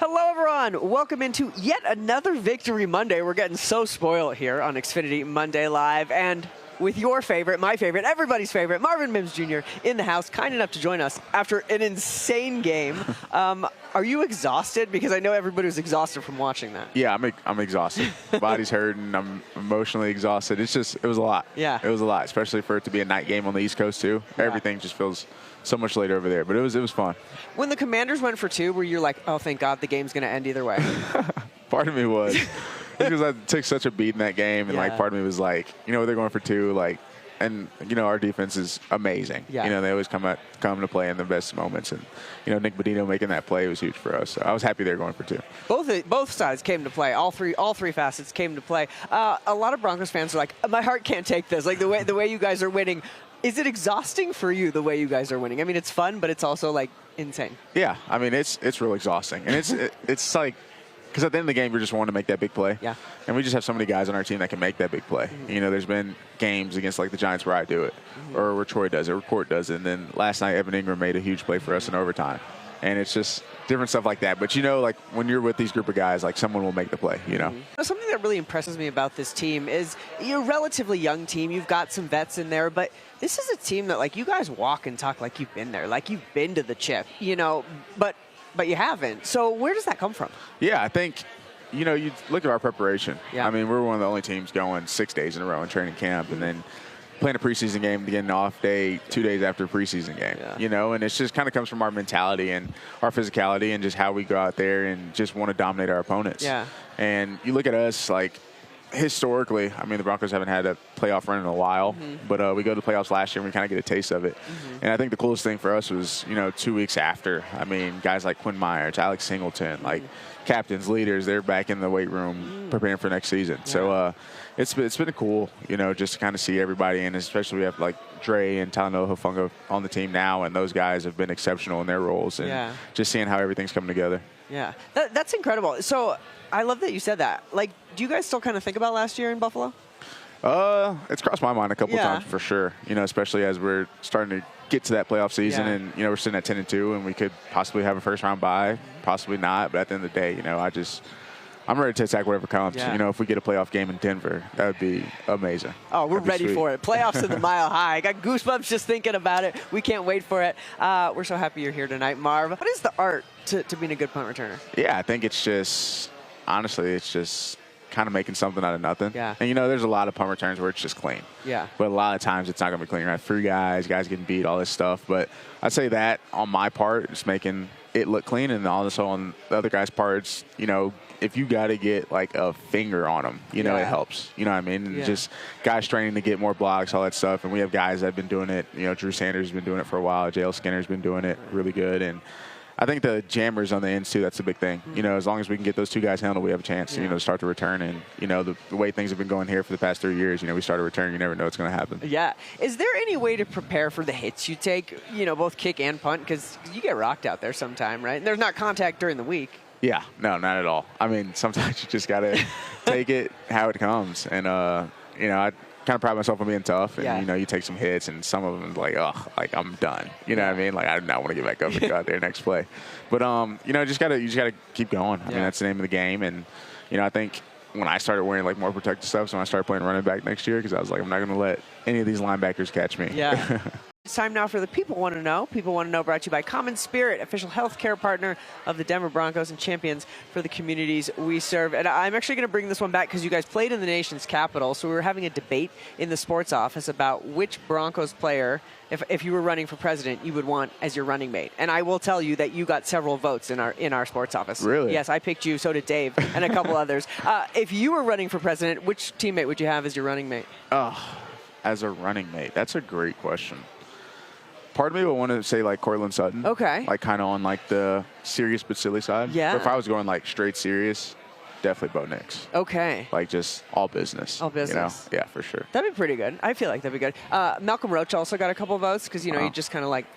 Hello, everyone. Welcome into yet another Victory Monday. We're getting so spoiled here on Xfinity Monday Live. And with your favorite, my favorite, everybody's favorite, Marvin Mims Jr. in the house, kind enough to join us after an insane game. Are you exhausted? Because I know everybody was exhausted from watching that. Yeah, I'm exhausted. Body's hurting. I'm emotionally exhausted. It was a lot. Yeah. It was a lot, especially for it to be a night game on the East Coast, too. Yeah. Everything just feels so much later over there. But it was fun. When the Commanders went for two, were you like, oh, thank God the game's going to end either way? Part of me was. Because I took such a beat in that game, and part of me was like, they're going for two, and our defense is amazing. Yeah. They always come to play in the best moments, and Nick Bodino making that play was huge for us. So I was happy they were going for two. Both sides came to play. All three facets came to play. A lot of Broncos fans are like, my heart can't take this. Like the way you guys are winning. Is it exhausting for you the way you guys are winning? I mean, it's fun, but it's also like insane. Yeah, I mean it's real exhausting, and it's like. Because at the end of the game, you're just wanting to make that big play. Yeah. And we just have so many guys on our team that can make that big play. Mm-hmm. There's been games against like the Giants where I do it, or where Troy does it, or Court does it. And then last night, Evan Ingram made a huge play for us in overtime. And it's just different stuff like that. But like when you're with these group of guys, like someone will make the play, Something that really impresses me about this team is you're a relatively young team. You've got some vets in there, but this is a team that like you guys walk and talk like you've been there, like you've been to the chip, but you haven't. So where does that come from? Yeah, I think – you look at our preparation. Yeah. I mean, we're one of the only teams going 6 days in a row in training camp, and then playing a preseason game to get an off day 2 days after a preseason game. Yeah. And it just kind of comes from our mentality and our physicality and just how we go out there and just want to dominate our opponents. Yeah. And you look at us, like, historically, I mean, the Broncos haven't had a playoff run in a while, but we go to the playoffs last year and we kind of get a taste of it. And I think the coolest thing for us was, 2 weeks after, I mean, guys like Quinn Myers, Alex Singleton, like captains, leaders, they're back in the weight room preparing for next season. Yeah. So it's been cool, just to kind of see everybody, and especially we have like Dre and Talanoa Hufanga on the team now, and those guys have been exceptional in their roles, and just seeing how everything's coming together. Yeah, that's incredible. So I love that you said that. Like, do you guys still kind of think about last year in Buffalo? It's crossed my mind a couple times for sure. Especially as we're starting to get to that playoff season, and we're sitting at 10-2, and we could possibly have a first round bye, possibly not. But at the end of the day, I'm ready to attack whatever comes. Yeah. If we get a playoff game in Denver, that would be amazing. Oh, we're ready for it. Playoffs in the Mile High. I got goosebumps just thinking about it. We can't wait for it. We're so happy you're here tonight, Marv. What is the art to being a good punt returner? Yeah, I think it's just, honestly, it's just kind of making something out of nothing. Yeah. And, there's a lot of punt returns where it's just clean. Yeah. But a lot of times it's not going to be clean, right? Free guys getting beat, all this stuff. But I'd say that on my part, just making it look clean, and also on the other guy's parts, if you got to get like a finger on them, it helps. You know what I mean? And just guys training to get more blocks, all that stuff. And we have guys that have been doing it. Drew Sanders has been doing it for a while. JL Skinner's been doing it really good. And I think the jammers on the ends, too, that's a big thing. As long as we can get those two guys handled, we have a chance to start to return. And, the way things have been going here for the past 3 years, we start to return. You never know what's going to happen. Yeah. Is there any way to prepare for the hits you take, both kick and punt? Because you get rocked out there sometime, right? And there's not contact during the week. Yeah. No, not at all. I mean, sometimes you just got to take it how it comes. And, I kind of pride myself on being tough, and you take some hits, and some of them like, like I'm done. You know what I mean? Like I do not want to get back up and go out there next play. But you just gotta keep going. I mean, that's the name of the game, and I think when I started wearing like more protective stuff, so when I started playing running back next year, because I was like, I'm not gonna let any of these linebackers catch me. Yeah. It's time now for the People Want to Know. People Want to Know brought to you by Common Spirit, official healthcare partner of the Denver Broncos and champions for the communities we serve. And I'm actually going to bring this one back because you guys played in the nation's capital. So we were having a debate in the sports office about which Broncos player, if you were running for president, you would want as your running mate. And I will tell you that you got several votes in our sports office. Really? Yes, I picked you. So did Dave and a couple others. If you were running for president, which teammate would you have as your running mate? As a running mate, that's a great question. Part of me would want to say like Cortland Sutton. Okay. Like kind of on like the serious but silly side. Yeah. But if I was going like straight serious, definitely Bo Nix. Okay. Like just all business. All business. Yeah, for sure. That'd be pretty good. I feel like that'd be good. Malcolm Roach also got a couple votes because, you just kind of like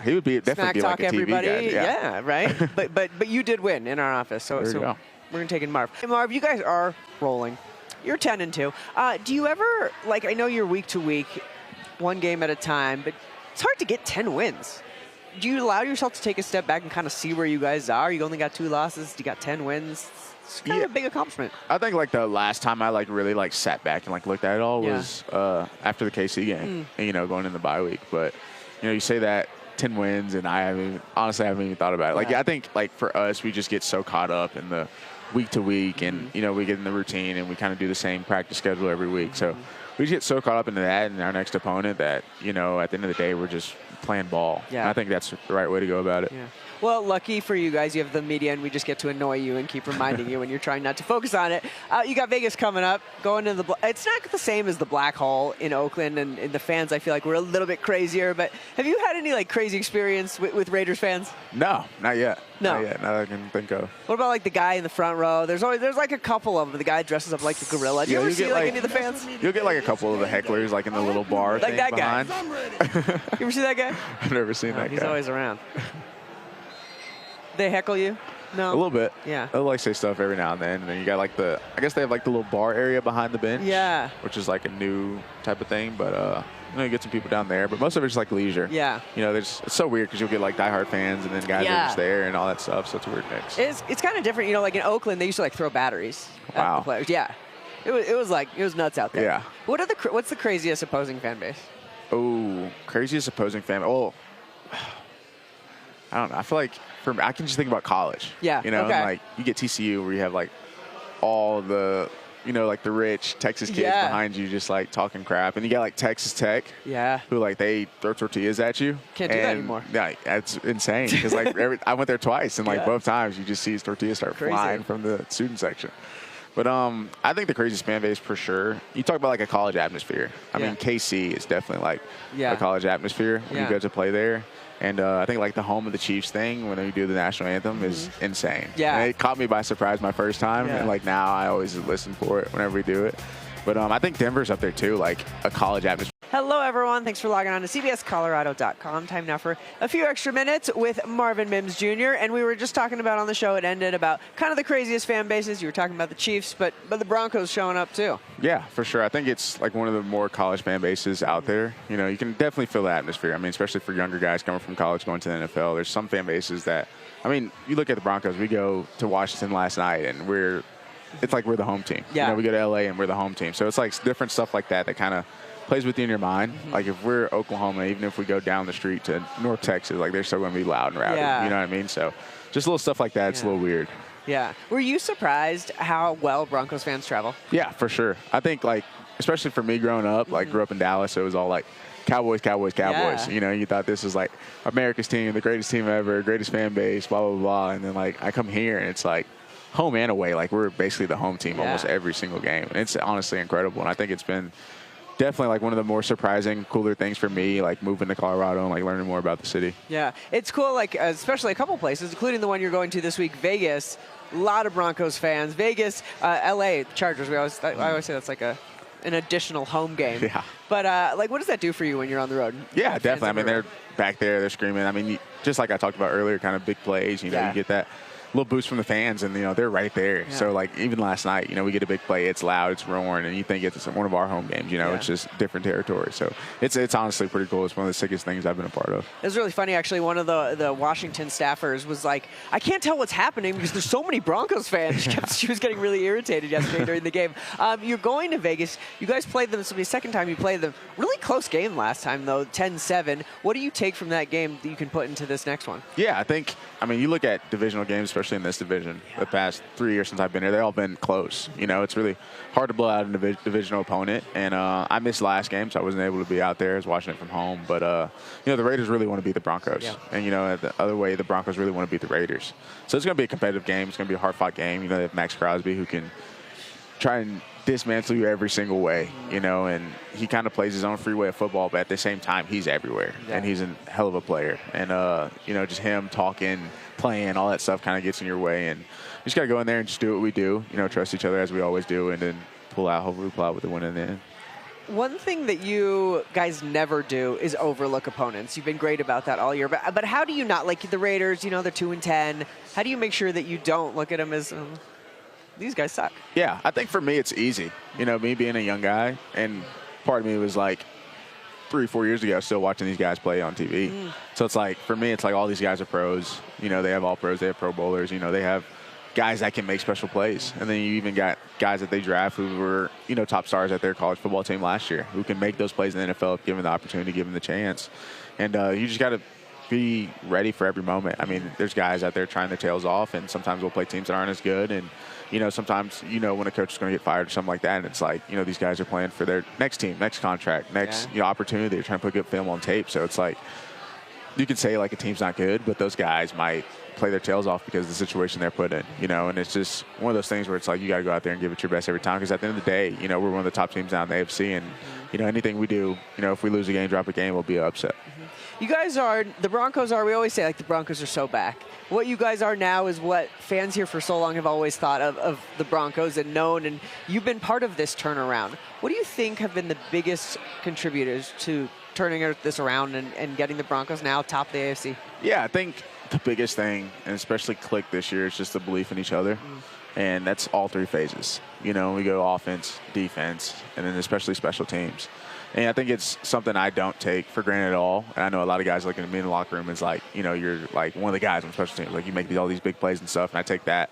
he would be definitely be like a TV everybody. guy. Yeah, right? but you did win in our office. So there you go. We're going to take in Marv. Hey, Marv, you guys are rolling. You're 10-2. Do you ever, I know you're week to week, one game at a time, but it's hard to get 10 wins. do you allow yourself to take a step back and kind of see where you guys are? You only got 2 losses. You got 10 wins. It's kind of a big accomplishment. I think like the last time I like really like sat back and like looked at it all was after the KC game, and, you know, going in the bye week. But you know, you say that 10 wins, and I honestly haven't even thought about it. Like I think like for us, we just get so caught up in the week to week, and you know, we get in the routine and we kind of do the same practice schedule every week. So we just get so caught up into that and our next opponent that, you know, at the end of the day, we're just playing ball. Yeah. And I think that's the right way to go about it. Yeah. Well, lucky for you guys, you have the media, and we just get to annoy you and keep reminding you when you're trying not to focus on it. You got Vegas coming up, going to the. It's not the same as the black hole in Oakland, and the fans, I feel like, we're a little bit crazier. But have you had any like crazy experience with Raiders fans? No, not yet. No, not yet. Not that I can think of. What about like the guy in the front row? There's like a couple of them. The guy dresses up like the gorilla. Do you ever see like any of the fans? You'll get like a couple of the hecklers like in the little bar like thing that behind. Guy. You ever see that guy? I've never seen that guy. He's always around. They heckle you? No. A little bit. Yeah. They'll like say stuff every now and then you got like I guess they have like the little bar area behind the bench. Yeah. Which is like a new type of thing, but you know, you get some people down there, but most of it's like leisure. Yeah. You know, it's so weird because you'll get like diehard fans and then guys are just there and all that stuff, so it's a weird mix. It's kind of different, you know, like in Oakland, they used to like throw batteries at the players. Yeah. It was nuts out there. Yeah. What's the craziest opposing fan base? Oh, craziest opposing fan. Oh, I don't know. I feel like I can just think about college. Yeah. You know, okay. and like you get TCU where you have like all the, you know, like the rich Texas kids behind you just like talking crap. And you got like Texas Tech. Yeah. Who like they throw tortillas at you. Can't do that anymore. Yeah, that's insane. Because like I went there twice and like both times you just see his tortillas start flying from the student section. But I think the craziest fan base for sure. You talk about like a college atmosphere. I mean, KC is definitely like a college atmosphere when you go to play there. And I think like the home of the Chiefs thing when we do the national anthem is insane. Yeah. And it caught me by surprise my first time. And like now I always listen for it whenever we do it. But I think Denver's up there too, like a college atmosphere. Hello, everyone. Thanks for logging on to CBSColorado.com. Time now for a few extra minutes with Marvin Mims Jr. And we were just talking about on the show, it ended about kind of the craziest fan bases. You were talking about the Chiefs, but the Broncos showing up too. Yeah, for sure. I think it's like one of the more college fan bases out there. You know, you can definitely feel the atmosphere. I mean, especially for younger guys coming from college going to the NFL. There's some fan bases that, I mean, you look at the Broncos. We go to Washington last night, and it's like we're the home team. Yeah. You know, we go to LA and we're the home team. So it's like different stuff like that kind of plays with you in your mind. Like if we're Oklahoma, even if we go down the street to North Texas, like they're still going to be loud and rowdy. Yeah. You know what I mean? So just little stuff like that. It's a little weird. Yeah. Were you surprised how well Broncos fans travel? Yeah, for sure. I think like, especially for me growing up, like grew up in Dallas, so it was all like Cowboys, Cowboys, Cowboys. Yeah. You know, you thought this was like America's team, the greatest team ever, greatest fan base, blah, blah, blah. And then like I come here and it's like home and away. Like we're basically the home team almost every single game. And it's honestly incredible. And I think it's been definitely like one of the more surprising, cooler things for me, like moving to Colorado and like learning more about the city. Yeah, it's cool, like especially a couple places, including the one you're going to this week, Vegas. A lot of Broncos fans. Vegas, LA, Chargers. I always say that's like an additional home game. Yeah. But like, what does that do for you when you're on the road? Yeah, definitely. I mean, they're back there, they're screaming. I mean, just like I talked about earlier, kind of big plays. You know, you get that little boost from the fans, and you know they're right there. Yeah. So like even last night, you know, we get a big play, it's loud, it's roaring, and you think it's one of our home games. You know, it's just different territory. So it's honestly pretty cool. It's one of the sickest things I've been a part of. It was really funny actually. One of the Washington staffers was like, I can't tell what's happening because there's so many Broncos fans. She was getting really irritated yesterday during the game. You're going to Vegas. You guys played them. This will be the second time you played them. Really close game last time though, 10-7. What do you take from that game that you can put into this next one? Yeah, I mean, you look at divisional games, especially in this division. The past 3 years since I've been here, they've all been close. You know, it's really hard to blow out a divisional opponent. And I missed last game, so I wasn't able to be out there. I was watching it from home. But, you know, the Raiders really want to beat the Broncos. Yeah. And, you know, the other way, the Broncos really want to beat the Raiders. So it's going to be a competitive game. It's going to be a hard-fought game. You know, they have Max Crosby who can try and dismantle you every single way, you know, and he kind of plays his own free way of football, but at the same time, he's everywhere, and he's a hell of a player. And, you know, just him talking, playing, all that stuff kind of gets in your way, and you just got to go in there and just do what we do, you know, trust each other as we always do, and then hopefully pull out with the win in the end. One thing that you guys never do is overlook opponents. You've been great about that all year, but how do you not, like the Raiders, you know, they're 2-10. How do you make sure that you don't look at them as these guys suck? Yeah, I think for me it's easy. You know, me being a young guy, and part of me was like, 3-4 years ago, I was still watching these guys play on TV. So it's like, for me, it's like all these guys are pros. You know, they have all pros. They have Pro Bowlers. You know, they have guys that can make special plays. And then you even got guys that they draft who were, you know, top stars at their college football team last year who can make those plays in the NFL if given the opportunity, given the chance. And you just got to be ready for every moment. I mean, there's guys out there trying their tails off, and sometimes we'll play teams that aren't as good. And, you know, sometimes, you know, when a coach is going to get fired or something like that, and it's like, you know, these guys are playing for their next team, next contract, next you know, opportunity. They're trying to put good film on tape. So it's like, you could say, like, a team's not good, but those guys might play their tails off because of the situation they're put in, you know, and it's just one of those things where it's like you got to go out there and give it your best every time because at the end of the day, you know, we're one of the top teams now in the AFC, and, you know, anything we do, you know, if we lose a game, drop a game, we'll be upset. You guys are, the Broncos are, we always say, like, the Broncos are so back. What you guys are now is what fans here for so long have always thought of the Broncos and known, and you've been part of this turnaround. What do you think have been the biggest contributors to turning this around and getting the Broncos now top of the AFC? Yeah, I think the biggest thing, and especially clicked this year, is just the belief in each other. And that's all three phases. You know, we go offense, defense, and then especially special teams. And I think it's something I don't take for granted at all. And I know a lot of guys looking at me in the locker room is like, you know, you're like one of the guys on special teams. Like, you make all these big plays and stuff. And I take that,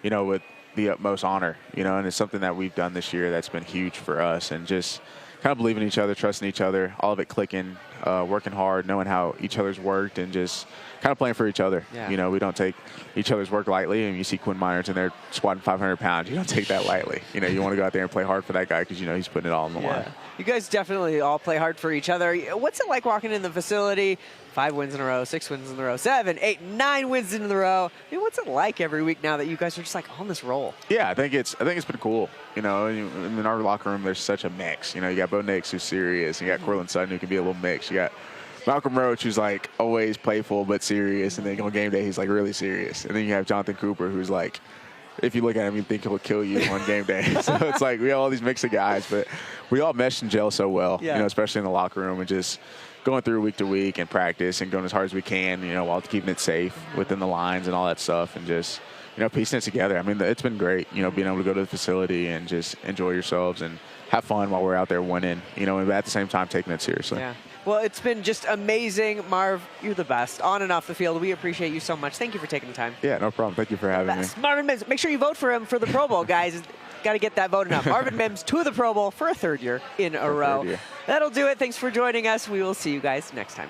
you know, with the utmost honor, you know, and it's something that we've done this year that's been huge for us. And just kind of believing in each other, trusting each other, all of it clicking, working hard, knowing how each other's worked, and just kind of playing for each other. Yeah. You know, we don't take each other's work lightly. And you see Quinn Miners in there squatting 500 pounds. You don't take that lightly. You know, you want to go out there and play hard for that guy because, you know, he's putting it all on the line. You guys definitely all play hard for each other. What's it like walking in the facility? 5 wins in a row, 6 wins in a row, 7, 8, 9 wins in a row. I mean, what's it like every week now that you guys are just like on this roll? Yeah, I think it's been cool. You know, in our locker room, there's such a mix. You know, you got Bo Nix, who's serious. You got Cortland Sutton, who can be a little mix. You got Malcolm Roach, who's like always playful but serious, and then on game day he's like really serious. And then you have Jonathan Cooper, who's like, if you look at him, you think he'll kill you on game day. So it's like we have all these mix of guys, but we all mesh and gel so well. You know, especially in the locker room, and just going through week to week and practice and going as hard as we can. You know, while keeping it safe within the lines and all that stuff, and just, you know, piecing it together. I mean, it's been great. You know, being able to go to the facility and just enjoy yourselves and have fun while we're out there winning. You know, and at the same time taking it seriously. Yeah. Well, it's been just amazing. Marv, you're the best on and off the field. We appreciate you so much. Thank you for taking the time. Yeah, no problem. Thank you for having me. Marvin Mims, make sure you vote for him for the Pro Bowl, guys. Got to get that voted up. Marvin Mims to the Pro Bowl for a third year in a row. That'll do it. Thanks for joining us. We will see you guys next time.